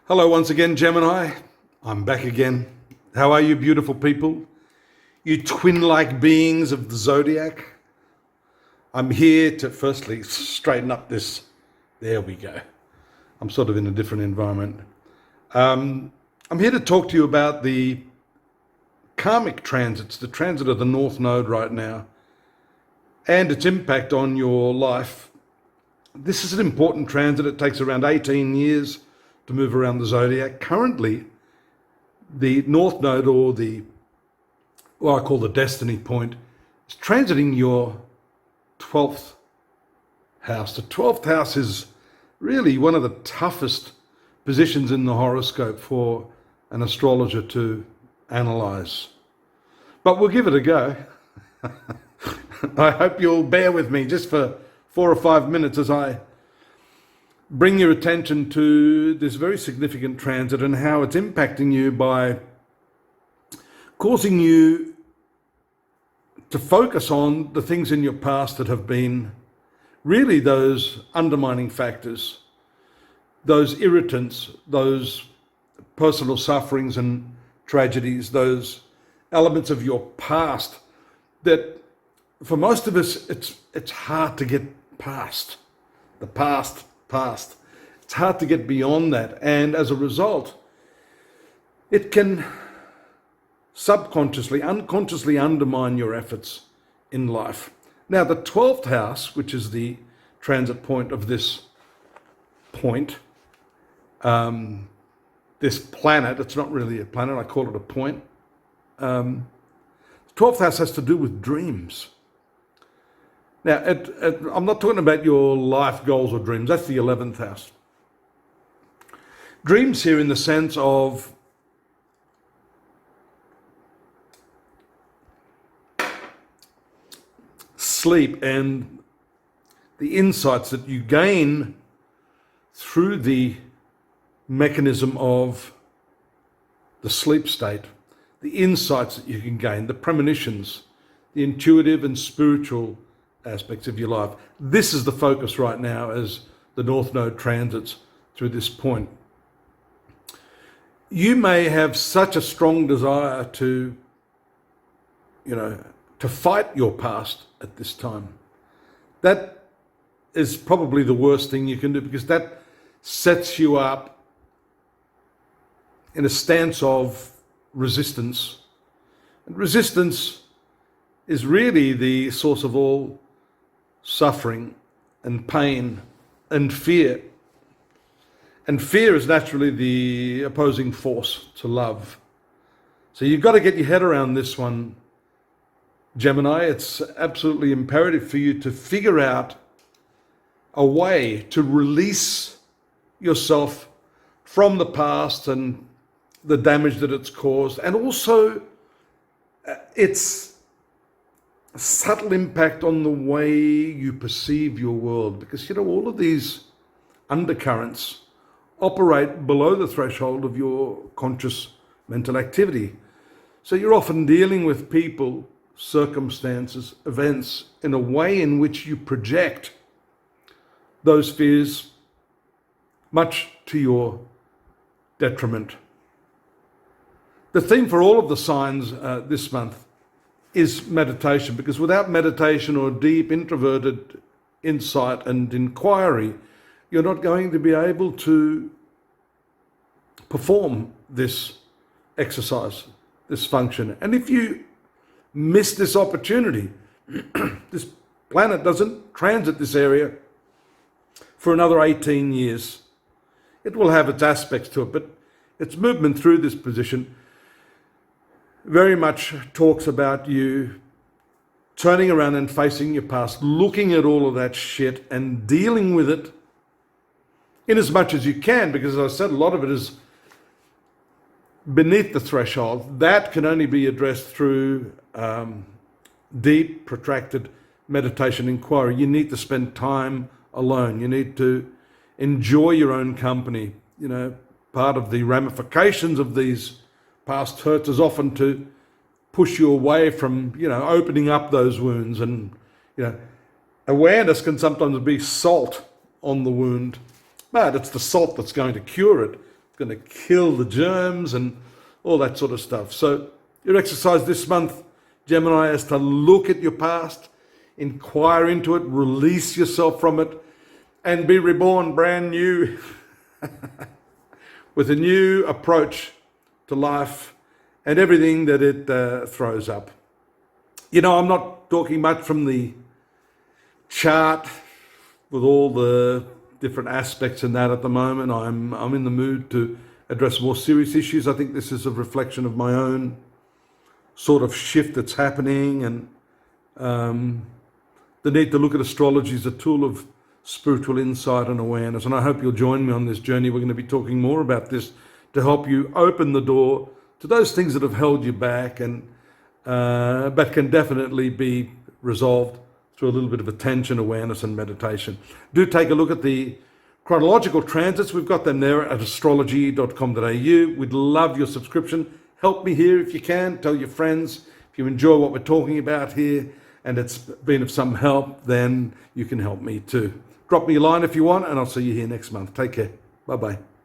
Hello once again, Gemini. I'm back again. How are you, beautiful people? You twin-like beings of the Zodiac. I'm here to firstly straighten up this. There we go. I'm sort of in a different environment. I'm here to talk to you about the karmic transits, the transit of the North Node right now, and its impact on your life. This is an important transit. It takes around 18 years to move around the Zodiac. Currently, the North Node, or what I call the destiny point, is transiting your 12th house. The 12th house is really one of the toughest positions in the horoscope for an astrologer to analyze. But we'll give it a go. I hope you'll bear with me just for 4 or 5 minutes as I bring your attention to this very significant transit and how it's impacting you by causing you to focus on the things in your past that have been really those undermining factors, those irritants, those personal sufferings and tragedies, those elements of your past that for most of us, it's hard to get past. The past. It's hard to get beyond that. And as a result, it can subconsciously, unconsciously undermine your efforts in life. Now, the 12th house, which is the transit point of this point, this planet, it's not really a planet, I call it a point. 12th house has to do with dreams. Now, I'm not talking about your life goals or dreams. That's the 11th house. Dreams here in the sense of sleep and the insights that you gain through the mechanism of the sleep state, the insights that you can gain, the premonitions, the intuitive and spiritual aspects of your life. This is the focus right now as the North Node transits through this point. You may have such a strong desire to fight your past at this time. That is probably the worst thing you can do, because that sets you up in a stance of resistance. And resistance is really the source of all suffering and pain and fear. And fear is naturally the opposing force to love. So you've got to get your head around this one, Gemini. It's absolutely imperative for you to figure out a way to release yourself from the past and the damage that it's caused, and also its subtle impact on the way you perceive your world. Because, all of these undercurrents operate below the threshold of your conscious mental activity. So you're often dealing with people, circumstances, events in a way in which you project those fears, much to your detriment. The theme for all of the signs this month is meditation, because without meditation or deep introverted insight and inquiry, you're not going to be able to perform this exercise, this function. And if you miss this opportunity, this planet doesn't transit this area for another 18 years. It will have its aspects to it, but its movement through this position very much talks about you turning around and facing your past, looking at all of that shit and dealing with it in as much as you can, because as I said, a lot of it is beneath the threshold. That can only be addressed through deep, protracted meditation inquiry. You need to spend time alone. You need to enjoy your own company. Part of the ramifications of these past hurts is often to push you away from, opening up those wounds. And, awareness can sometimes be salt on the wound, but it's the salt that's going to cure it. going to kill the germs and all that sort of stuff. So your exercise this month, Gemini, is to look at your past, inquire into it, release yourself from it, and be reborn brand new with a new approach to life and everything that it throws up. You know, I'm not talking much from the chart with all the different aspects in that at the moment. I'm in the mood to address more serious issues. I think this is a reflection of my own sort of shift that's happening, and the need to look at astrology as a tool of spiritual insight and awareness. And I hope you'll join me on this journey. We're going to be talking more about this to help you open the door to those things that have held you back, and but can definitely be resolved through a little bit of attention, awareness, and meditation. Do take a look at the chronological transits. We've got them there at astrology.com.au. We'd love your subscription. Help me here if you can. Tell your friends. If you enjoy what we're talking about here and it's been of some help, then you can help me too. Drop me a line if you want, and I'll see you here next month. Take care. Bye-bye.